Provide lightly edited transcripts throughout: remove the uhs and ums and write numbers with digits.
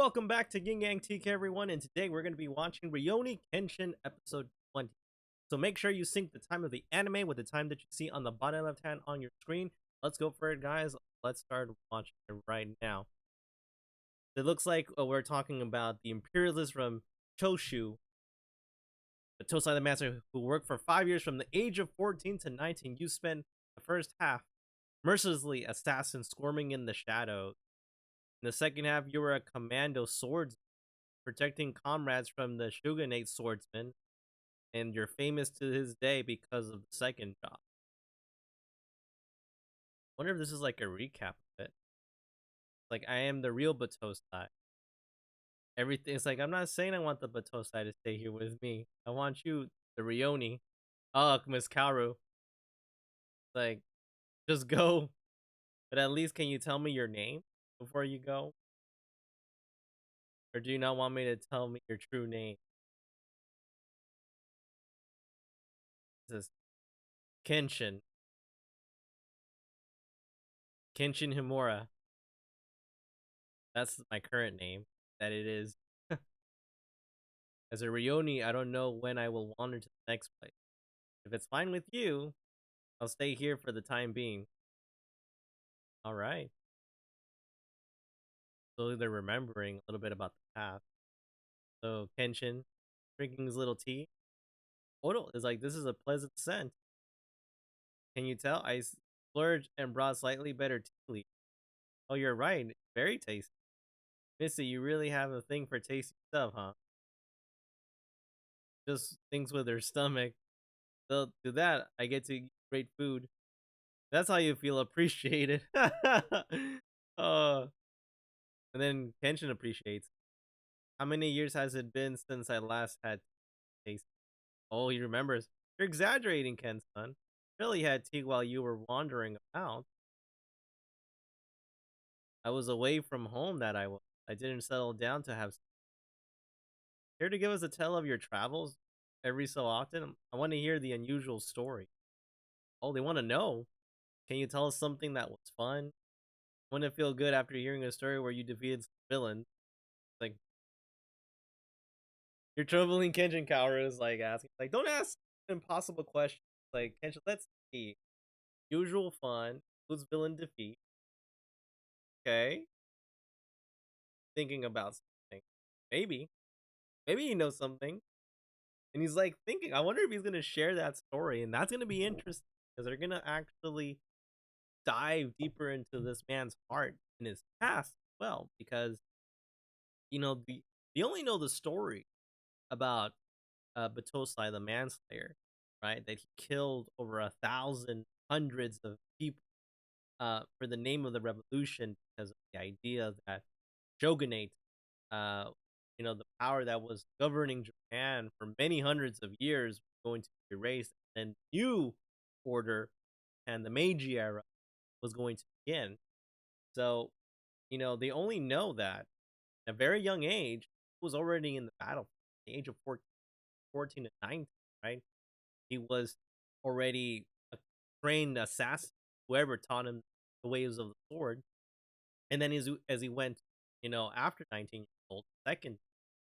Welcome back to Yin Yang TK everyone, and today we're going to be watching Rurouni Kenshin episode 20. So make sure you sync the time of the anime with the time that you see on the bottom left hand on your screen. Let's go for it, guys. Let's start watching it right now. It looks like we're talking about the imperialists from Choshu, the Tosai the Master, who worked for 5 years from the age of 14 to 19. You spent the first half mercilessly assassin squirming in the shadows. In the second half, you were a commando swordsman, protecting comrades from the shogunate swordsmen, and you're famous to this day because of the second job. Wonder if this is like a recap of it. Like, I am the real Batosai. Everything, it's like, I'm not saying I want the Batosai to stay here with me. I want you, the Rurouni. Oh, Miss Kaoru. Like, just go. But at least, can you tell me your name before you go? Or do you not want me to tell me your true name? This is Kenshin. Kenshin Himura. That's my current name. That it is. As a Rurouni, I don't know when I will wander to the next place. If it's fine with you, I'll stay here for the time being. Alright. So they're remembering a little bit about the past. So Kenshin, drinking his little tea. Odo is like, this is a pleasant scent. Can you tell? I splurged and brought slightly better tea leaves. Oh, you're right. Very tasty. Missy, you really have a thing for tasty stuff, huh? Just things with her stomach. So to that, I get to eat great food. That's how you feel appreciated. uh, and then Kenshin appreciates. How many years has it been since I last had taste? Oh, he remembers. You're exaggerating, Ken-san. Really had tea while you were wandering about. I was away from home that I was. I didn't settle down to have. Here to give us a tale of your travels every so often? I want to hear the unusual story. Oh, they want to know. Can you tell us something that was fun? Wouldn't it feel good after hearing a story where you defeated villains? Like, you're troubling Kenshin. Kaoru is like asking, like, don't ask impossible questions. Like, Kenshin, let's see. Usual fun. Who's villain defeat? Okay. Thinking about something. Maybe. Maybe he knows something. And he's like thinking, I wonder if he's going to share that story. And that's going to be interesting because they're going to actually dive deeper into this man's heart and his past as well. Because, we only know the story about Batosai the Manslayer, right? That he killed over 1,000 hundreds of people for the name of the revolution because of the idea that shogunate, the power that was governing Japan for many hundreds of years was going to be erased, and new order and the Meiji era was going to begin. So, they only know that at a very young age, he was already in the battle, the age of 14 to 19, right? He was already a trained assassin, whoever taught him the ways of the sword. And then as he went, after 19 years old, second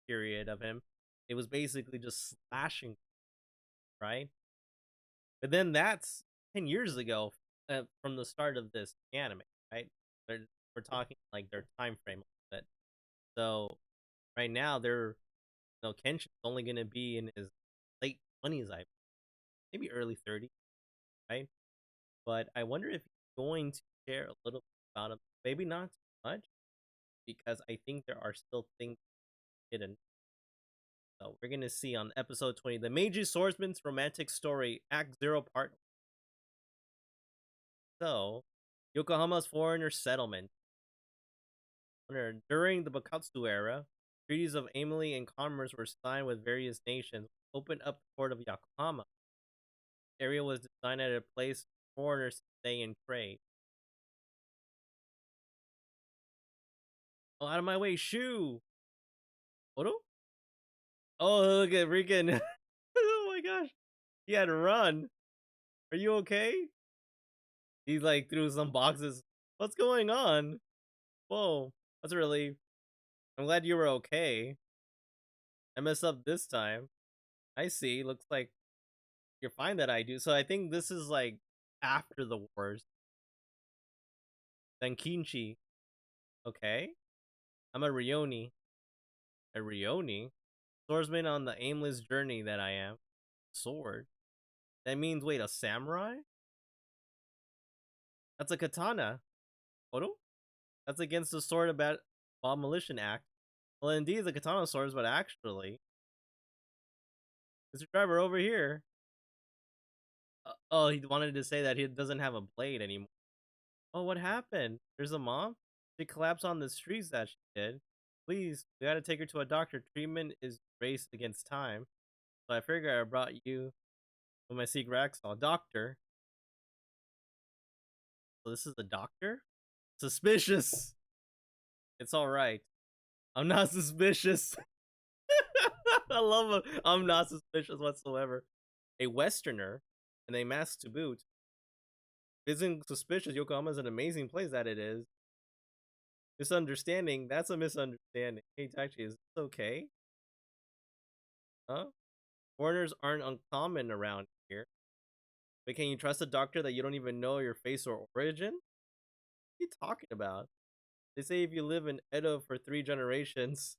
period of him, it was basically just slashing, right? But then that's 10 years ago from the start of this anime, right? We're talking like their time frame a little bit. So right now, Kenshin's only going to be in his late 20s, maybe early 30s, right? But I wonder if he's going to share a little bit about him. Maybe not too much, because I think there are still things hidden. So we're going to see on episode 20, The Meiji Swordsman's Romantic Story, Act 0, Part 1. So, Yokohama's foreigner settlement. During the Bakatsu era, treaties of amity and commerce were signed with various nations, opened up the port of Yokohama. The area was designed as a place for foreigners to stay and trade. Oh, out of my way, shoo! Odo? Oh, look at freaking. Oh my gosh. He had to run. Are you okay? He like threw some boxes. What's going on? Whoa. That's a relief. I'm glad you were okay. I messed up this time. I see. Looks like you're fine that I do. So I think this is like after the wars. Then Kinchi. Okay. I'm a Rurouni. A Rurouni? Swordsman on the aimless journey that I am. Sword? That means, wait, a samurai? That's a katana. Photo? That's against the Sword about Abolition Act. Well, indeed, the katana swords, but actually, Mr. Driver over here. Oh, he wanted to say that he doesn't have a blade anymore. Oh, what happened? There's a mom? She collapsed on the streets that she did. Please, we gotta take her to a doctor. Treatment is race against time. So I figured I brought you with my secret Raxall. Doctor. So this is the doctor? Suspicious. It's alright. I'm not suspicious. I love him. I'm not suspicious whatsoever. A Westerner and a mask to boot. Isn't suspicious. Yokohama is an amazing place that it is. Misunderstanding. That's a misunderstanding. Hey, Taichi, is this okay? Huh? Foreigners aren't uncommon around here. But can you trust a doctor that you don't even know your face or origin? What are you talking about? They say if you live in Edo for 3 generations,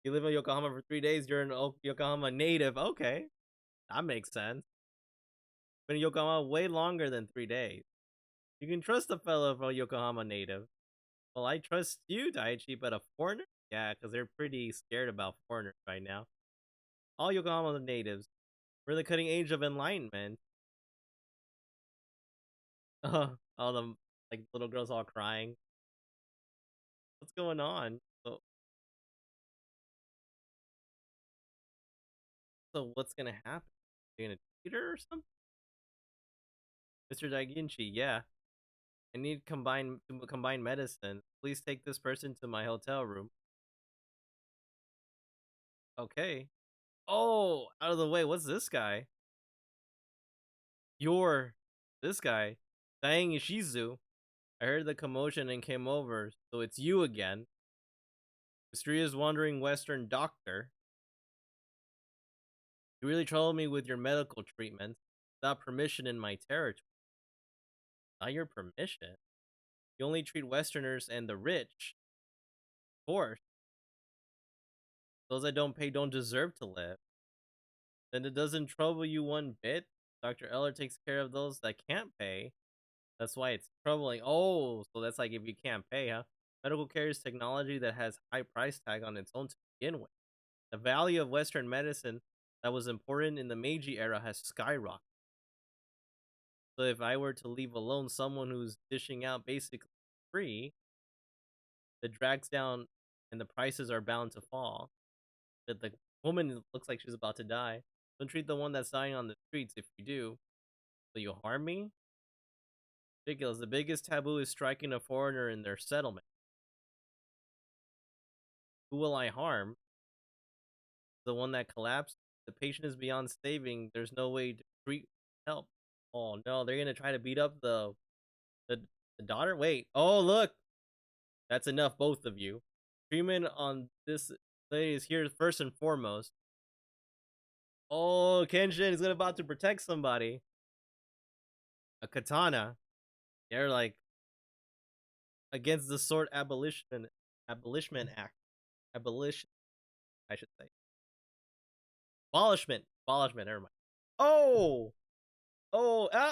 you live in Yokohama for 3 days, you're an Yokohama native. Okay, that makes sense. Been in Yokohama way longer than 3 days. You can trust a fellow from Yokohama native. Well, I trust you, Daichi, but a foreigner? Yeah, because they're pretty scared about foreigners right now. All Yokohama natives. We're the cutting age of enlightenment. All the like little girls all crying. What's going on? So what's gonna happen? They gonna treat her or something? Mr. Daiginchi, yeah. I need combined medicine. Please take this person to my hotel room. Okay. Oh, out of the way. What's this guy? You're this guy. Diang Ishizu. I heard the commotion and came over, so it's you again. Mysterious wandering Western doctor. You really troubled me with your medical treatment without permission in my territory. Not your permission. You only treat Westerners and the rich. Of course. Those that don't pay don't deserve to live. Then it doesn't trouble you one bit. Dr. Eller takes care of those that can't pay. That's why it's troubling. Oh, so that's like if you can't pay, huh? Medical care is technology that has high price tag on its own to begin with. The value of Western medicine that was important in the Meiji era has skyrocketed. So if I were to leave alone someone who's dishing out basically free, it drags down and the prices are bound to fall. But the woman looks like she's about to die. Don't treat the one that's dying on the streets. If you do, will you harm me? Ridiculous. The biggest taboo is striking a foreigner in their settlement. Who will I harm? The one that collapsed? The patient is beyond saving. There's no way to treat help. Oh no, they're gonna try to beat up the, the daughter? Wait. Oh look! That's enough, both of you. Treatment on this lady is here first and foremost. Oh, Kenshin is about to protect somebody. A katana. They're like against the Sword Abolition Act. Abolition, I should say. Abolishment. Never mind. Oh!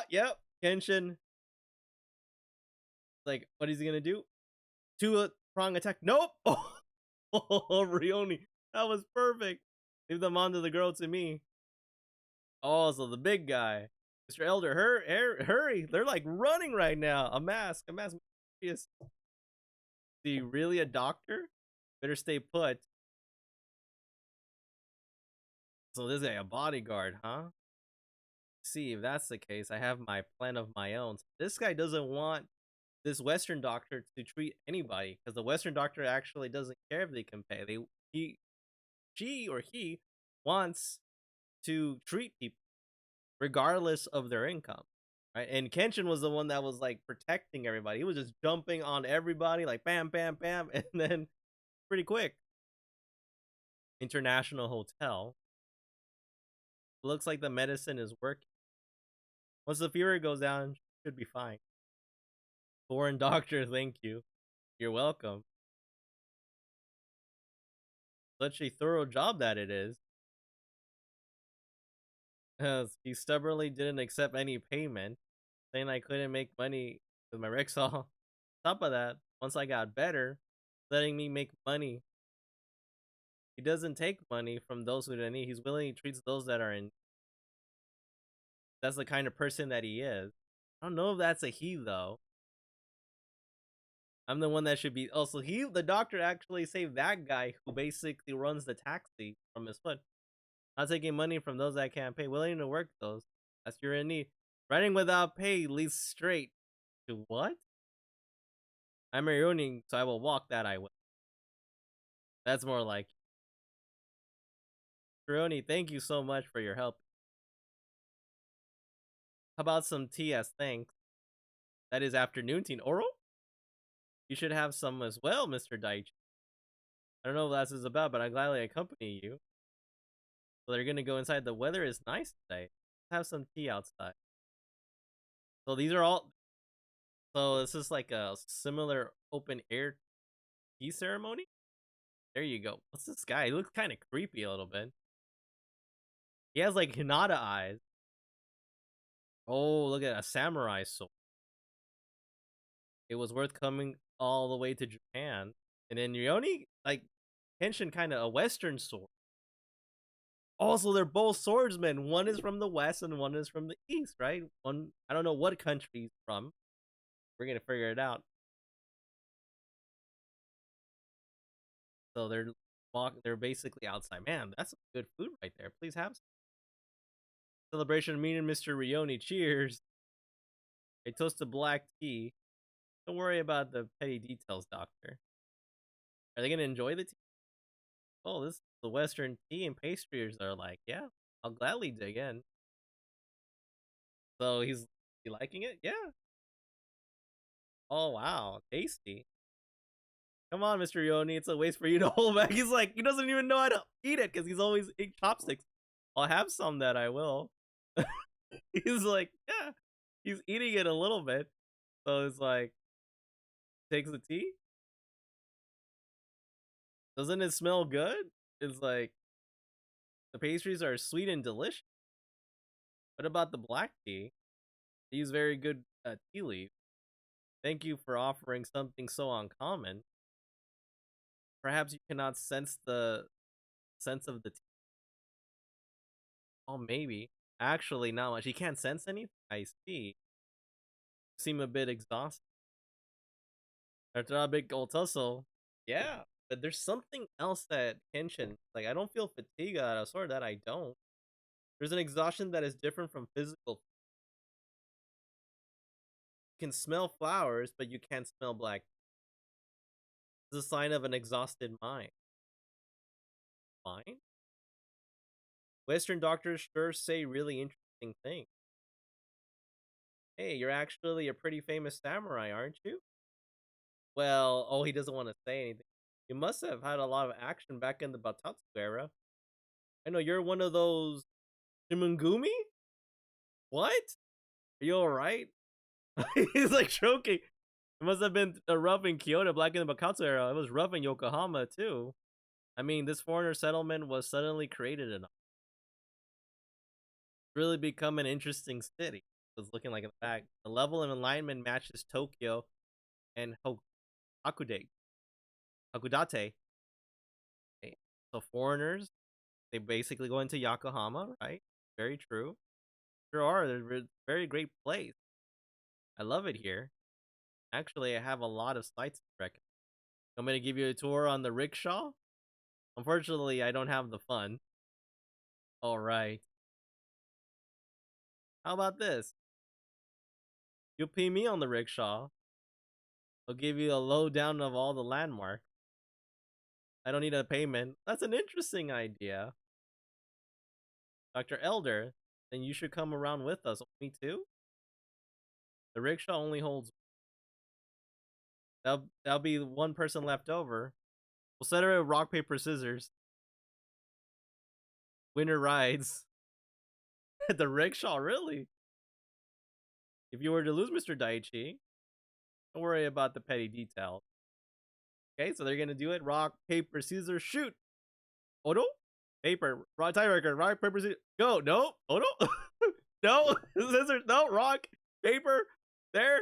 Yep. Kenshin. Like, what is he gonna do? Two prong attack. Nope! Oh, Rurouni. That was perfect. Leave the mom to the girl to me. Oh, so the big guy. Mr. Elder, hurry. They're like running right now. A mask. Is he really a doctor? Better stay put. So this guy a bodyguard, huh? See, if that's the case, I have my plan of my own. This guy doesn't want this Western doctor to treat anybody because the Western doctor actually doesn't care if they can pay. She or he wants to treat people regardless of their income, right? And Kenshin was the one that was like protecting everybody. He was just jumping on everybody like bam, bam, bam, and then pretty quick. International Hotel. Looks like the medicine is working. Once the fever goes down, should be fine. Foreign doctor, thank you. You're welcome. Such a thorough job that it is. He stubbornly didn't accept any payment, saying I couldn't make money with my rickshaw. On top of that, once I got better, letting me make money. He doesn't take money from those who don't need. He's willing to treat those that are in. That's the kind of person that he is. I don't know if that's a he though. I'm the one that should be. Also, the doctor actually saved that guy who basically runs the taxi from his foot. Not taking money from those that can't pay. Willing to work those. That's your in need. Writing without pay leads straight to what? I'm Rurouni, so I will walk that I will. That's more like Rurouni, thank you so much for your help. How about some tea as thanks? That is afternoon tea. Oral? You should have some as well, Mr. Daichi. I don't know what this is about, but I gladly accompany you. So they're gonna go inside. The weather is nice today. Let's have some tea outside. So these are all. So this is like a similar open air tea ceremony. There you go. What's this guy? He looks kind of creepy a little bit. He has like Hinata eyes. Oh, look at a samurai sword. It was worth coming all the way to Japan. And then Rurouni, like Kenshin, kind of a Western sword. Also, they're both swordsmen. One is from the west and one is from the east, right? One, I don't know what country he's from. We're gonna figure it out. So they're basically outside. Man, that's some good food right there. Please have some. Celebration of meeting Mr. Rurouni. Cheers. A toast to black tea. Don't worry about the petty details, doctor. Are they gonna enjoy the tea? Oh, this the Western tea and pastries are like, yeah, I'll gladly dig in. So he's he liking it? Yeah. Oh wow, tasty. Come on, Mr. Rurouni, it's a waste for you to hold back. He's like, he doesn't even know how to eat it because he's always eating chopsticks. I'll have some that I will. He's like, yeah, he's eating it a little bit. So it's like, takes the tea. Doesn't it smell good? It's like, the pastries are sweet and delicious. What about the black tea? They use very good tea leaf. Thank you for offering something so uncommon. Perhaps you cannot sense the sense of the tea. Oh, maybe. Actually, not much. He can't sense anything? I see. You seem a bit exhausted. After a big old tussle. Yeah, but there's something else that Kenshin, like, I don't feel fatigue out of sword, that I don't. There's an exhaustion that is different from physical. You can smell flowers, but you can't smell black. It's a sign of an exhausted mind. Mind? Western doctors sure say really interesting things. Hey, you're actually a pretty famous samurai, aren't you? Well, oh, he doesn't want to say anything. You must have had a lot of action back in the Batatsu era. I know you're one of those Shimungumi? What? Are you alright? He's like choking. It must have been rough in Kyoto back in the Batatsu era. It was rough in Yokohama too. I mean, this foreigner settlement was suddenly created and really become an interesting city. It's looking like in the back. The level of alignment matches Tokyo and Hakudate. Hakudate. Okay. So foreigners, they basically go into Yokohama, right? Very true. Sure are. They're a very great place. I love it here. Actually, I have a lot of sites to recommend. I'm going to give you a tour on the rickshaw. Unfortunately, I don't have the fun. Alright. How about this? You'll pay me on the rickshaw. I'll give you a lowdown of all the landmarks. I don't need a payment. That's an interesting idea. Dr. Elder, then you should come around with us. Me too? The rickshaw only holds. That'll be one person left over. We'll set her at rock, paper, scissors. Winter rides. The rickshaw, really? If you were to lose Mr. Daichi, don't worry about the petty details. Okay, so they're gonna do it. Rock, paper, scissors, shoot. Odo? Paper, rock, tiebreaker, rock, paper, scissors, go. No, Odo? No, scissors, no, rock, paper, there,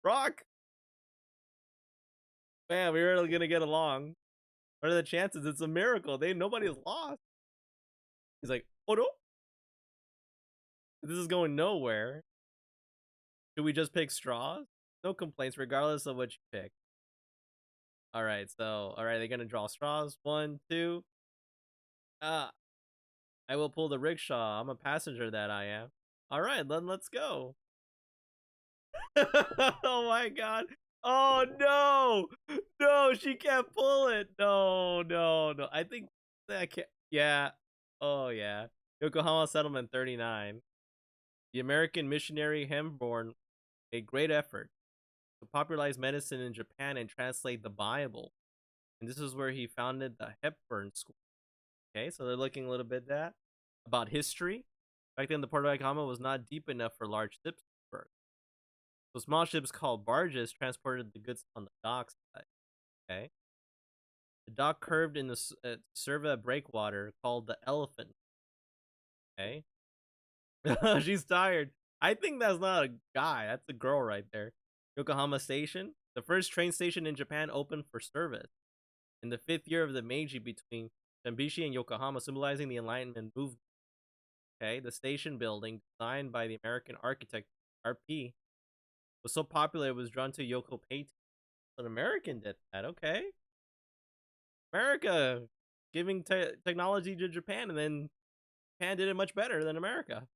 rock. Man, we're really gonna get along. What are the chances? It's a miracle. Nobody's lost. He's like, Odo? This is going nowhere. Should we just pick straws? No complaints, regardless of what you pick. Alright, they're gonna draw straws. 1, 2. I will pull the rickshaw. I'm a passenger, that I am. Alright, then let's go. Oh my god. Oh no! No, she can't pull it. No. I think I can't. Yeah. Oh yeah. Yokohama Settlement 39. The American missionary Hemborn made great effort to popularize medicine in Japan and translate the Bible. And this is where he founded the Hepburn School. Okay, so they're looking a little bit at that. About history. Back then, the port of Yokohama was not deep enough for large ships to berth. So small ships called barges transported the goods on the docks. Okay. The dock curved in the serve a breakwater called the Elephant. Okay. She's tired. I think that's not a guy. That's a girl right there. Yokohama Station, the first train station in Japan, opened for service in the 5th year of the Meiji between Shambishi and Yokohama, symbolizing the Enlightenment movement. Okay, the station building, designed by the American architect R.P., was so popular it was drawn to Yoko Pate. An American did that. Okay, America giving technology to Japan, and then Japan did it much better than America.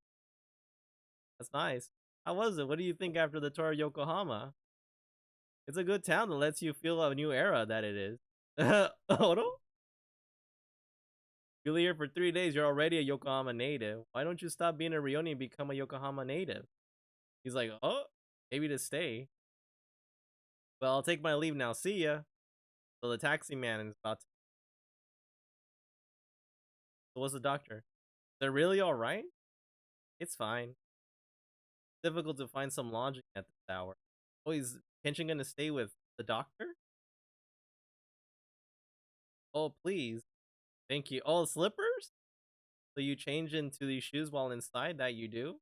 That's nice. How was it? What do you think after the tour of Yokohama? It's a good town that lets you feel a new era that it is. Odo? You're here for 3 days. You're already a Yokohama native. Why don't you stop being a Rurouni and become a Yokohama native? He's like, oh, maybe to stay. Well, I'll take my leave now. See ya. So the taxi man is about to. So what's the doctor? They're really alright? It's fine. Difficult to find some lodging at this hour. Oh, is Kenshin gonna stay with the doctor? Oh, please. Thank you. Oh, slippers? So you change into these shoes while inside? That you do?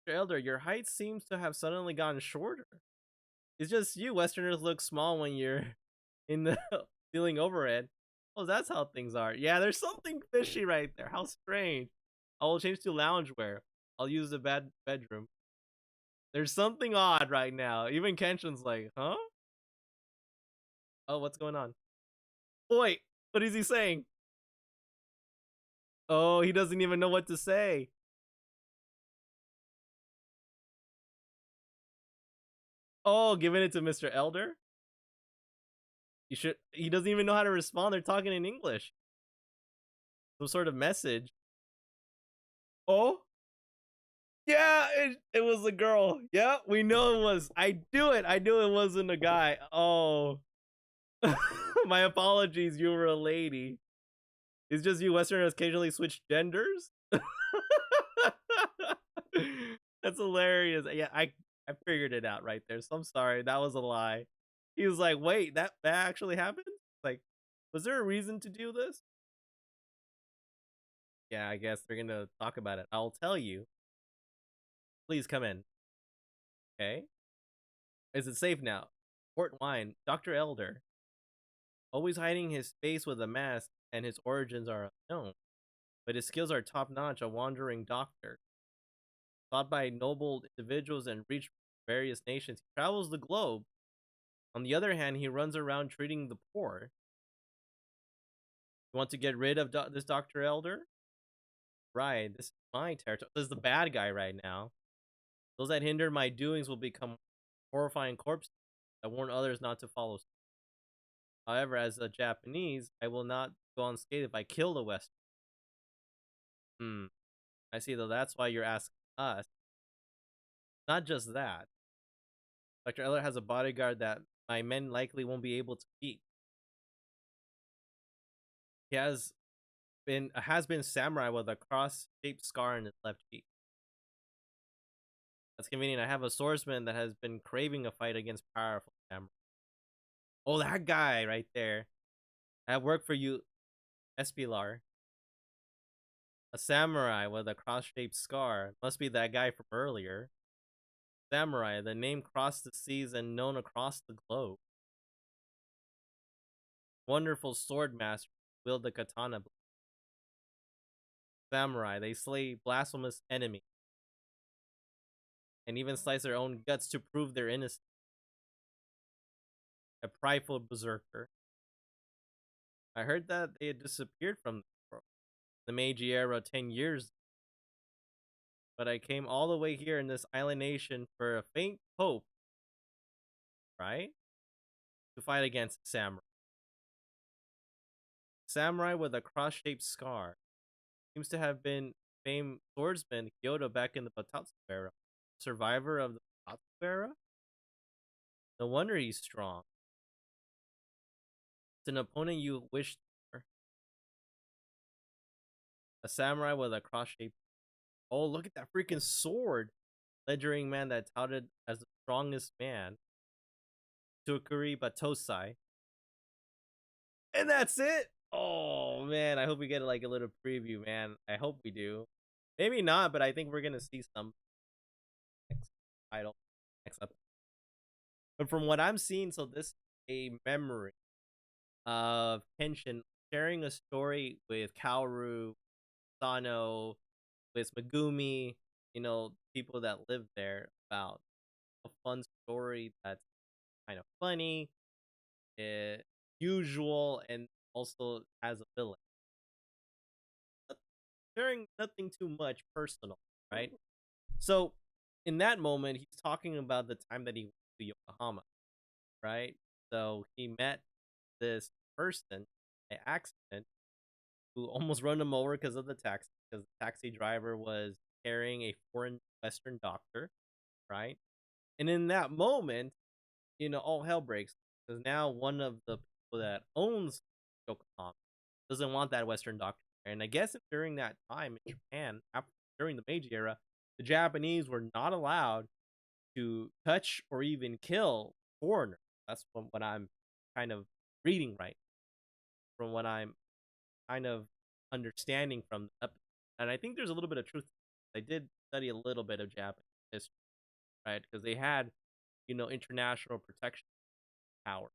Mr. Elder, your height seems to have suddenly gotten shorter. It's just you. Westerners look small when you're in the ceiling overhead. Oh, that's how things are. Yeah, there's something fishy right there. How strange. I will change to loungewear. I'll use the bedroom. There's something odd right now. Even Kenshin's like, huh? Oh, what's going on? Wait, what is he saying? Oh, he doesn't even know what to say. Oh, giving it to Mr. Elder? He doesn't even know how to respond. They're talking in English. Some sort of message. Oh? Yeah, it was a girl. Yeah, we know it was. I knew it wasn't a guy. Oh. My apologies, you were a lady. It's just you Westerners occasionally switch genders? That's hilarious. Yeah, I figured it out right there. So I'm sorry. That was a lie. He was like, wait, that actually happened? Like, was there a reason to do this? Yeah, I guess they're gonna talk about it. I'll tell you. Please come in. Okay. Is it safe now? Port wine. Dr. Elder. Always hiding his face with a mask, and his origins are unknown. But his skills are top notch, a wandering doctor. Taught by noble individuals and reached various nations, he travels the globe. On the other hand, he runs around treating the poor. You want to get rid of this Dr. Elder? Right, this is my territory. This is the bad guy right now. Those that hinder my doings will become horrifying corpses that warn others not to follow. However, as a Japanese, I will not go unscathed if I kill the West. I see, though. That's why you're asking us. Not just that. Dr. Eller has a bodyguard that my men likely won't be able to beat. He has been has been samurai with a cross-shaped scar in his left cheek. That's convenient. I have a swordsman that has been craving a fight against powerful samurai. Oh, that guy right there. I have work for you, Espilar. A samurai with a cross-shaped scar. Must be that guy from earlier. Samurai, the name crossed the seas and known across the globe. Wonderful sword master, wield the katana. Samurai, they slay blasphemous enemies and even slice their own guts to prove their innocence. A prideful berserker. I heard that they had disappeared from the Meiji era 10 years, but I came all the way here in this island nation for a faint hope, right? To fight against samurai. Samurai with a cross-shaped scar. Seems to have been famed swordsman Kyoto back in the Batatsu era. Survivor of the Batatsu era? No wonder he's strong. It's an opponent you wished for. A samurai with a cross-shaped. Oh, look at that freaking sword! Ledgering man that touted as the strongest man. Tsukuri Batosai. And that's it! Oh man, I hope we get like a little preview, man. I hope we do. Maybe not, but I think we're gonna see some next title, next episode. But from what I'm seeing, so this is a memory of Kenshin sharing a story with Kaoru, Sano, with Megumi, people that live there about a fun story that's kind of funny, usual, and also has a villain. Sharing nothing too much personal, right? So in that moment, he's talking about the time that he went to Yokohama, right? So he met this person by accident who almost run him over because of the taxi, because the taxi driver was carrying a foreign Western doctor, right? And in that moment, all hell breaks because now one of the people that owns Yokohama doesn't want that Western doctor. And I guess during that time in Japan, during the Meiji era, the Japanese were not allowed to touch or even kill foreigners. That's from what I'm kind of reading right, from what I'm kind of understanding from the episode. And I think there's a little bit of truth. I did study a little bit of Japanese history, right? Because they had, international protection power,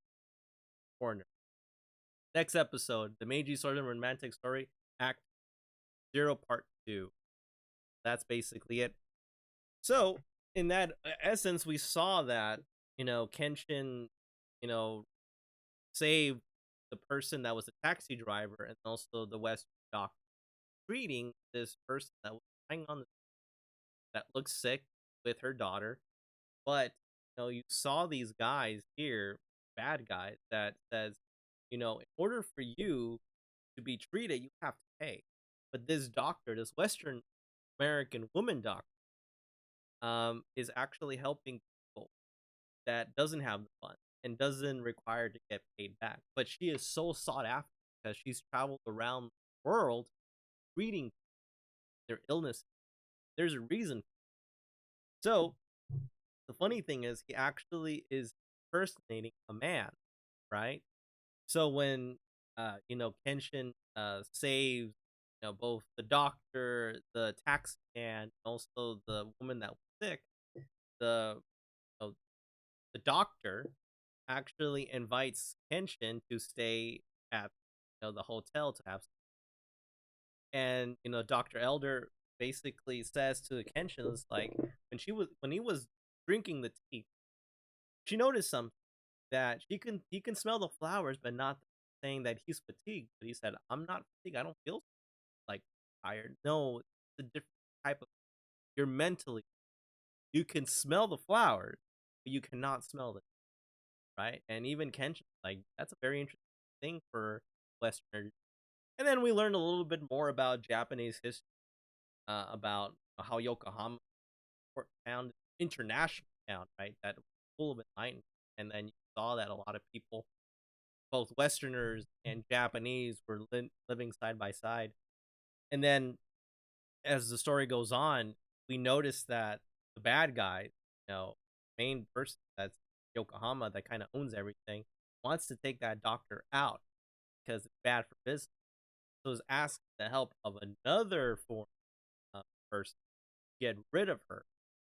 foreigners. Next episode, the Meiji Sword and Romantic Story, Act 0, Part 2. That's basically it. So, in that essence, we saw that, Kenshin, you know, saved the person that was a taxi driver and also the Western doctor, treating this person that was lying on the that looks sick with her daughter. But, you saw these guys here, bad guys, that says, in order for you to be treated, you have to pay. But this doctor, this Western American woman doctor, is actually helping people that doesn't have the funds and doesn't require to get paid back. But she is so sought after because she's traveled around the world treating their illness. There's a reason. So the funny thing is, he actually is impersonating a man, right? So when Kenshin saves both the doctor, the taxi man, and also the woman that was sick, the you know, the doctor actually invites Kenshin to stay at the hotel to have, and Dr. Elder basically says to Kenshin, it's like when he was drinking the tea, she noticed something, that he can smell the flowers, but not saying that he's fatigued. But he said, "I'm not fatigued. I don't feel like tired. No, it's a different type of. You're mentally. You can smell the flowers, but you cannot smell them, right?" And even Kenshin, like, that's a very interesting thing for Westerners. And then we learned a little bit more about Japanese history, about how Yokohama port town, international town, right? That was full of enlightenment, and then you saw that a lot of people both Westerners and Japanese were living side by side. And then as the story goes on, we notice that the bad guy, main person that's Yokohama that kind of owns everything, wants to take that doctor out because it's bad for business. So is asking the help of another foreign person to get rid of her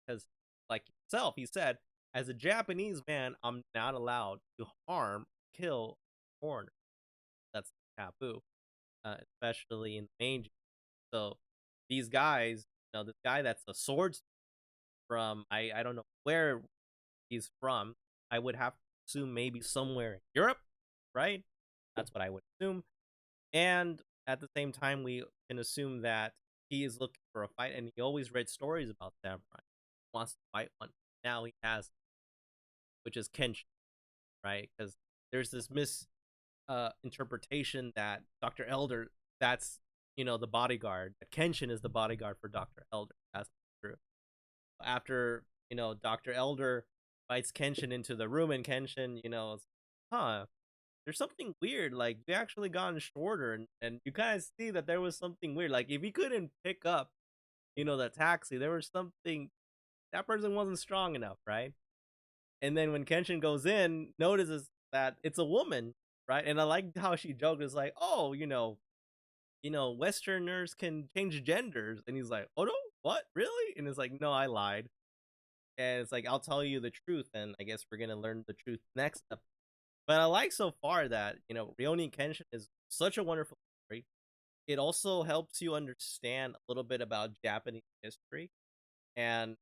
because, like himself, he said, as a Japanese man, I'm not allowed to harm, kill foreigners. That's taboo, especially in the main. So these guys, this guy that's a swordsman from I don't know where he's from. I would have to assume maybe somewhere in Europe, right? That's what I would assume. And at the same time, we can assume that he is looking for a fight, and he always read stories about samurai. He wants to fight one. Now he has, which is Kenshin, right? Because there's this interpretation that Dr. Elder, that's the bodyguard. That Kenshin is the bodyguard for Dr. Elder. That's true. After Dr. Elder fights Kenshin into the room, and Kenshin, huh, there's something weird. Like, we actually gotten shorter, and you kind of see that there was something weird. Like, if he couldn't pick up, the taxi, there was something, that person wasn't strong enough, right? And then when Kenshin goes in, notices that it's a woman, right? And I like how she joked, it's like, oh, Westerners can change genders. And he's like, oh no, what? Really? And it's like, no, I lied. And it's like, I'll tell you the truth, and I guess we're gonna learn the truth next episode. But I like so far that, Rurouni Kenshin is such a wonderful story. It also helps you understand a little bit about Japanese history and,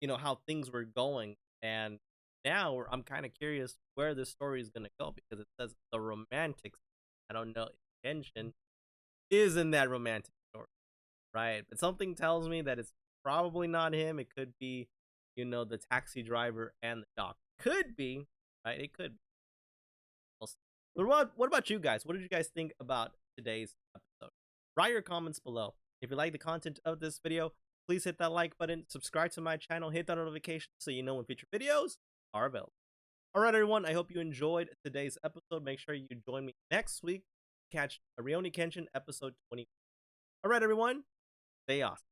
how things were going. And now I'm kind of curious where this story is going to go because it says the romantic. I don't know if Kenshin is in that romantic story, right? But something tells me that it's probably not him. It could be, the taxi driver and the doc. Could be, right? It could be. But what about you guys? What did you guys think about today's episode? Write your comments below. If you like the content of this video, please hit that like button, subscribe to my channel, hit that notification so you know when future videos are available. Alright everyone, I hope you enjoyed today's episode. Make sure you join me next week to catch Rurouni Kenshin episode 20. Alright everyone, stay awesome.